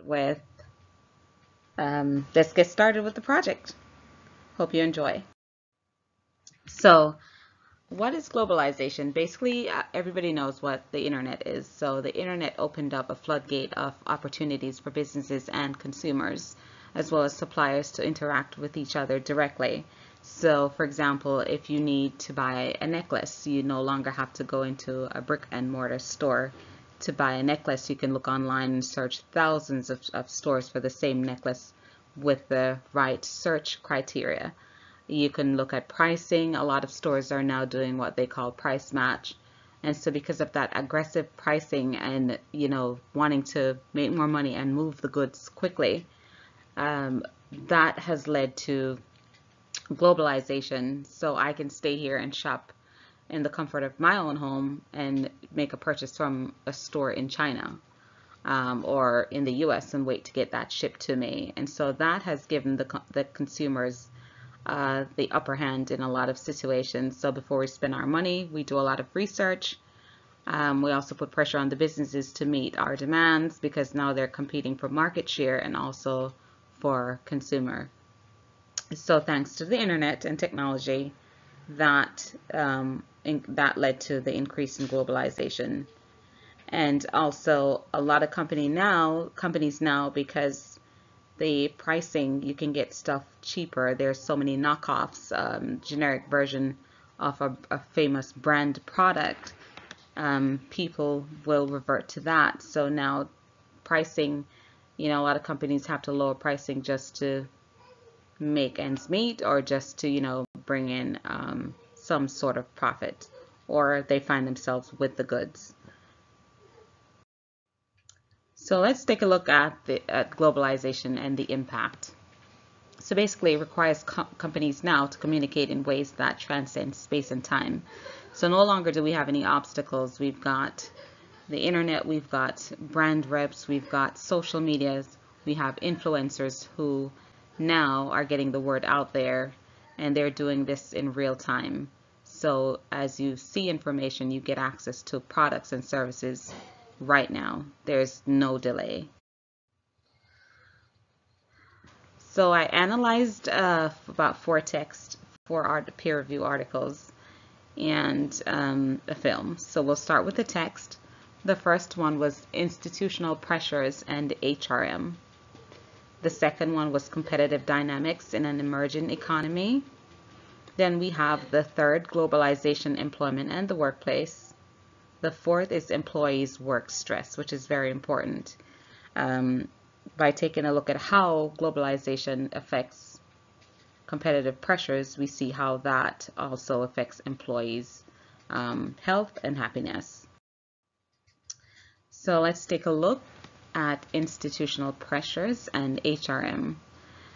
with let's get started with the project. Hope you enjoy. So, what is globalization? Basically, everybody knows what the internet is. So, the internet opened up a floodgate of opportunities for businesses and consumers, as well as suppliers, to interact with each other directly. So, for example, if you need to buy a necklace, you no longer have to go into a brick and mortar store to buy a necklace. You can look online and search thousands of stores for the same necklace with the right search criteria. You can look at pricing. A lot of stores are now doing what they call price match. And so because of that aggressive pricing and, wanting to make more money and move the goods quickly, that has led to globalization. So I can stay here and shop in the comfort of my own home and make a purchase from a store in China, or in the US, and wait to get that shipped to me. And so that has given the consumers the upper hand in a lot of situations. So before we spend our money, we do a lot of research. We also put pressure on the businesses to meet our demands, because now they're competing for market share and also for consumer. So thanks to the internet and technology, that that led to the increase in globalization. And also a lot of companies now, because the pricing, you can get stuff cheaper. There's so many knockoffs, generic version of a famous brand product. People will revert to that. So now pricing, a lot of companies have to lower pricing just to make ends meet, or just to, bring in some sort of profit, or they find themselves with the goods. So let's take a look at globalization and the impact. So basically, it requires companies now to communicate in ways that transcend space and time. So no longer do we have any obstacles. We've got the internet, we've got brand reps, we've got social medias, we have influencers who now are getting the word out there, and they're doing this in real time. So as you see information, you get access to products and services right now. There's no delay. So I analyzed about four peer review articles, and a film. So we'll start with the text. The first one was institutional pressures and HRM. The second one was competitive dynamics in an emerging economy. Then we have the third, globalization, employment, and the workplace. The fourth is employees' work stress, which is very important. By taking a look at how globalization affects competitive pressures, we see how that also affects employees' health and happiness. So let's take a look at institutional pressures and HRM.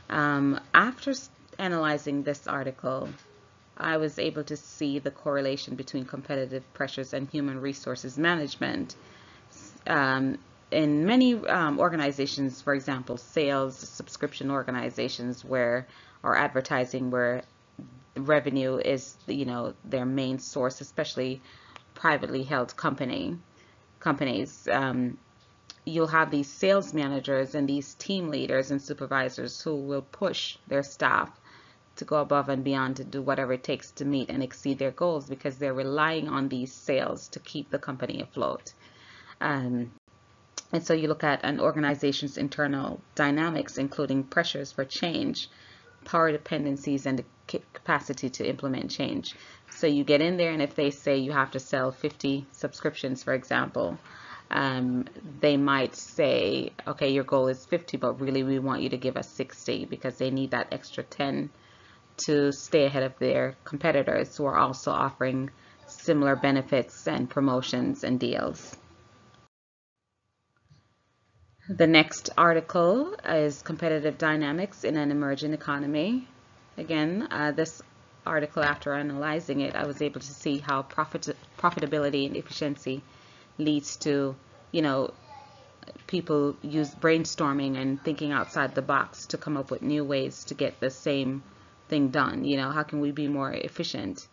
After analyzing this article, I was able to see the correlation between competitive pressures and human resources management. In many organizations, for example, sales, subscription organizations, or advertising, where revenue is, their main source, especially privately held companies, you'll have these sales managers and these team leaders and supervisors who will push their staff to go above and beyond, to do whatever it takes to meet and exceed their goals, because they're relying on these sales to keep the company afloat. And so you look at an organization's internal dynamics, including pressures for change, power dependencies, and the capacity to implement change. So you get in there, and if they say you have to sell 50 subscriptions, for example, they might say, okay, your goal is 50, but really we want you to give us 60, because they need that extra 10 to stay ahead of their competitors who are also offering similar benefits and promotions and deals. The next article is competitive dynamics in an emerging economy. Again, this article, after analyzing it, I was able to see how profitability and efficiency leads to, people use brainstorming and thinking outside the box to come up with new ways to get the same thing done. How can we be more efficient?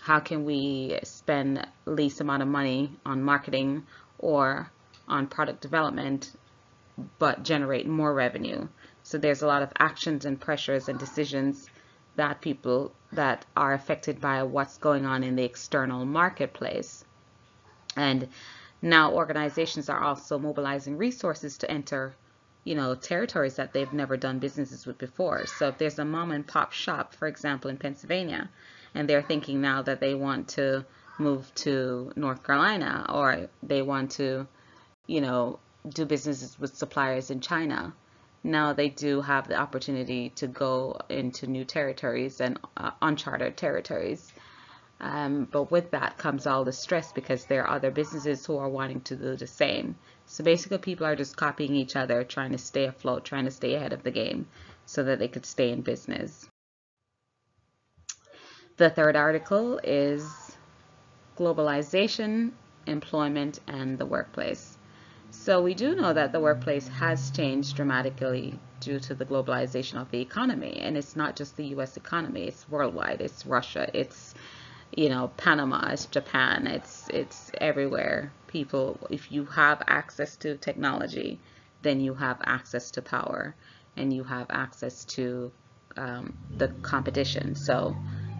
How can we spend least amount of money on marketing or on product development but generate more revenue. So there's a lot of actions and pressures and decisions that people that are affected by what's going on in the external marketplace. And now organizations are also mobilizing resources to enter, territories that they've never done businesses with before. So if there's a mom and pop shop, for example, in Pennsylvania, and they're thinking now that they want to move to North Carolina, or they want to, do businesses with suppliers in China, now they do have the opportunity to go into new territories and uncharted territories. But with that comes all the stress because there are other businesses who are wanting to do the same. So basically people are just copying each other, trying to stay afloat, trying to stay ahead of the game so that they could stay in business. The third article is Globalization, Employment, and the Workplace. So we do know that the workplace has changed dramatically due to the globalization of the economy. And it's not just the US economy, it's worldwide, it's Russia, it's Panama, it's Japan, it's everywhere. People, if you have access to technology, then you have access to power and you have access to the competition. So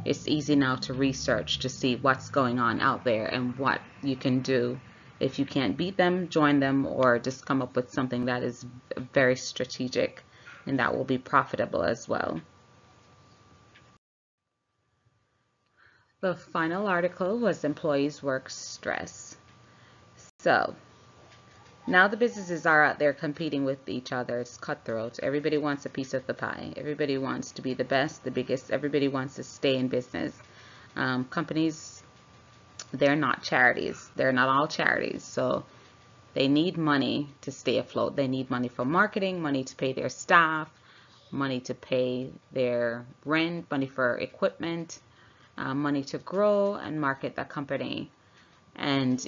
it's easy now to research to see what's going on out there and what you can do. If you can't beat them, join them, or just come up with something that is very strategic and that will be profitable as well. The final article was Employees' Work Stress. So now the businesses are out there competing with each other. It's cutthroat. Everybody wants a piece of the pie. Everybody wants to be the best, the biggest. Everybody wants to stay in business. Companies, they're not charities. They're not all charities. So they need money to stay afloat. They need money for marketing, money to pay their staff, money to pay their rent, money for equipment, money to grow and market the company, and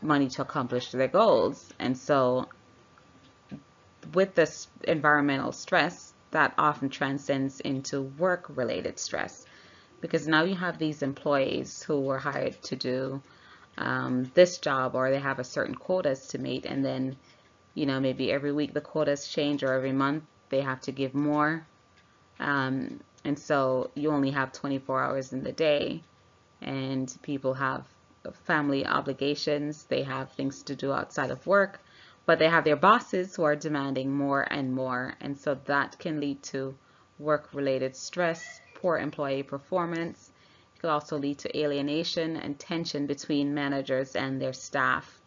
money to accomplish their goals. And so with this environmental stress, that often transcends into work-related stress, because now you have these employees who were hired to do this job, or they have a certain quotas to meet, and then maybe every week the quotas change, or every month they have to give more, and so you only have 24 hours in the day, and people have family obligations, they have things to do outside of work, but they have their bosses who are demanding more and more, and so that can lead to work-related stress, poor employee performance. It could also lead to alienation and tension between managers and their staff.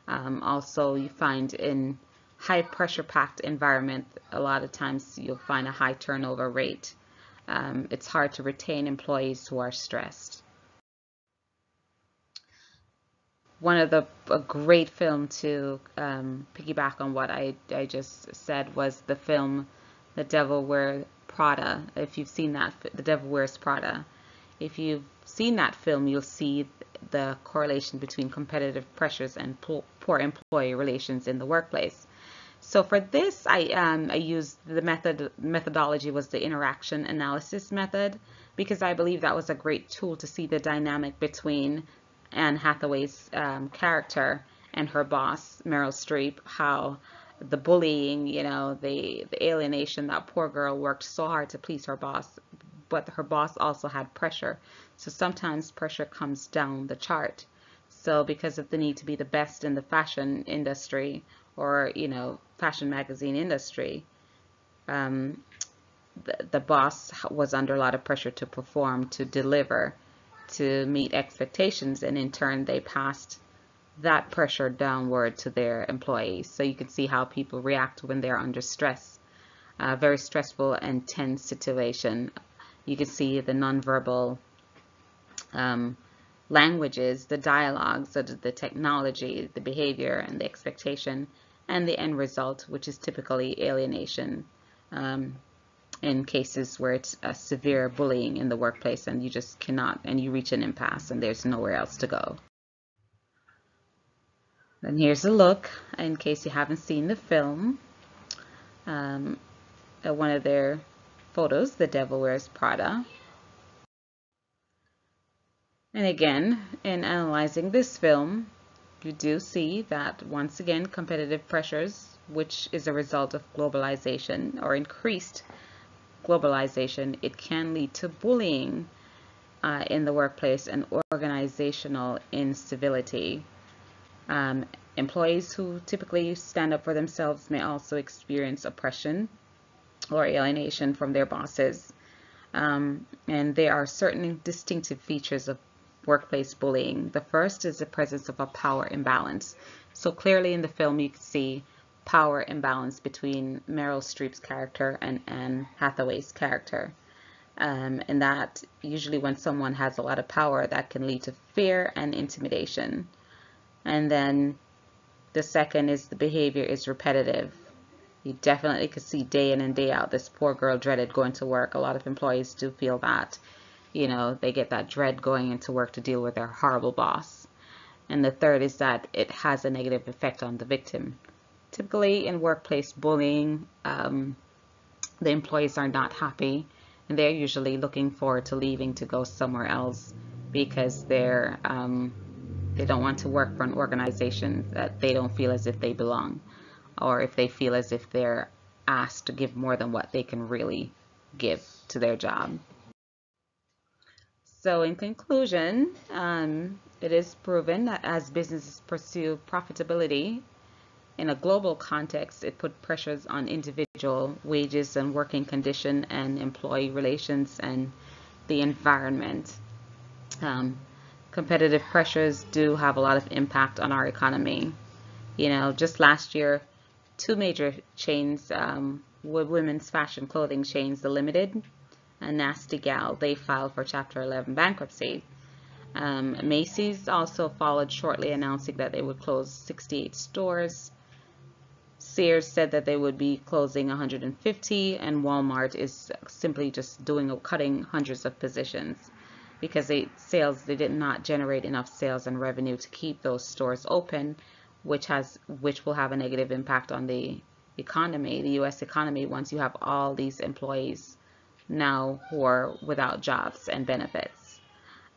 Also, you find in high pressure packed environment, a lot of times you'll find a high turnover rate. It's hard to retain employees who are stressed. One of a great film to piggyback on what I just said was the film The Devil Wears Prada. If you've seen that, The Devil Wears Prada. If you've seen that film, you'll see the correlation between competitive pressures and poor employee relations in the workplace. So for this, I used the methodology was the interaction analysis method, because I believe that was a great tool to see the dynamic between Anne Hathaway's character and her boss, Meryl Streep, how the bullying, the alienation, that poor girl worked so hard to please her boss, but her boss also had pressure. So sometimes pressure comes down the chart. So because of the need to be the best in the fashion industry, or fashion magazine industry, the boss was under a lot of pressure to perform, to deliver, to meet expectations, and in turn they passed that pressure downward to their employees. So you can see how people react when they're under stress. Very stressful and tense situation. You can see the nonverbal languages, the dialogues, the technology, the behavior, and the expectation, and the end result, which is typically alienation, in cases where it's a severe bullying in the workplace and you just cannot, and you reach an impasse and there's nowhere else to go. And here's a look, in case you haven't seen the film, at one of their photos, The Devil Wears Prada. And again, in analyzing this film, you do see that once again competitive pressures which is a result of globalization or increased globalization, it can lead to bullying in the workplace and organizational instability. Um, Employees who typically stand up for themselves may also experience oppression or alienation from their bosses. And there are certain distinctive features of workplace bullying. The first is the presence of a power imbalance. So clearly in the film you can see power imbalance between Meryl Streep's character and Anne Hathaway's character. And that usually when someone has a lot of power, that can lead to fear and intimidation. And then the second is the behavior is repetitive. You definitely could see day in and day out this poor girl dreaded going to work. A lot of employees do feel that, they get that dread going into work to deal with their horrible boss. And the third is that it has a negative effect on the victim. Typically in workplace bullying, the employees are not happy and they're usually looking forward to leaving to go somewhere else because they don't want to work for an organization that they don't feel as if they belong, or if they feel as if they're asked to give more than what they can really give to their job. So in conclusion, it is proven that as businesses pursue profitability in a global context, it put pressures on individual wages and working condition and employee relations and the environment. Competitive pressures do have a lot of impact on our economy. Just last year, two major chains, women's fashion clothing chains, The Limited and Nasty Gal, they filed for Chapter 11 bankruptcy. Macy's also followed shortly, announcing that they would close 68 stores. Sears said that they would be closing 150, and Walmart is simply just cutting hundreds of positions because they did not generate enough sales and revenue to keep those stores open, which will have a negative impact on the economy, the U.S. economy, once you have all these employees now who are without jobs and benefits.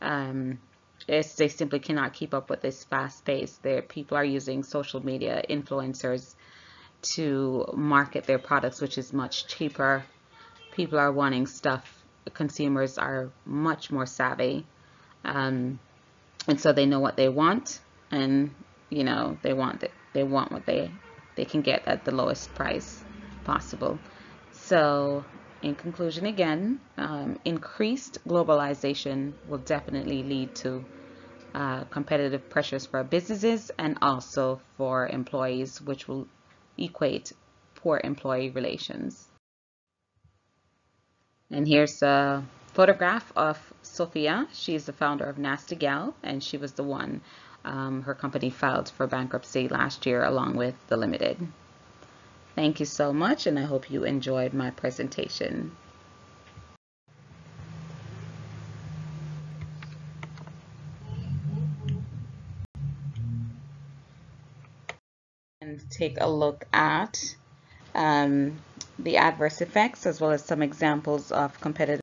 They simply cannot keep up with this fast pace. People are using social media influencers to market their products, which is much cheaper. People are wanting stuff. Consumers are much more savvy, and so they know what they want, and they want what they can get at the lowest price possible. So in conclusion, again, increased globalization will definitely lead to competitive pressures for businesses and also for employees, which will equate poor employee relations. And here's a photograph of Sophia. She's the founder of Nasty Gal, and she was the one, her company filed for bankruptcy last year along with The Limited. Thank you so much, and I hope you enjoyed my presentation. And take a look at the adverse effects as well as some examples of competitive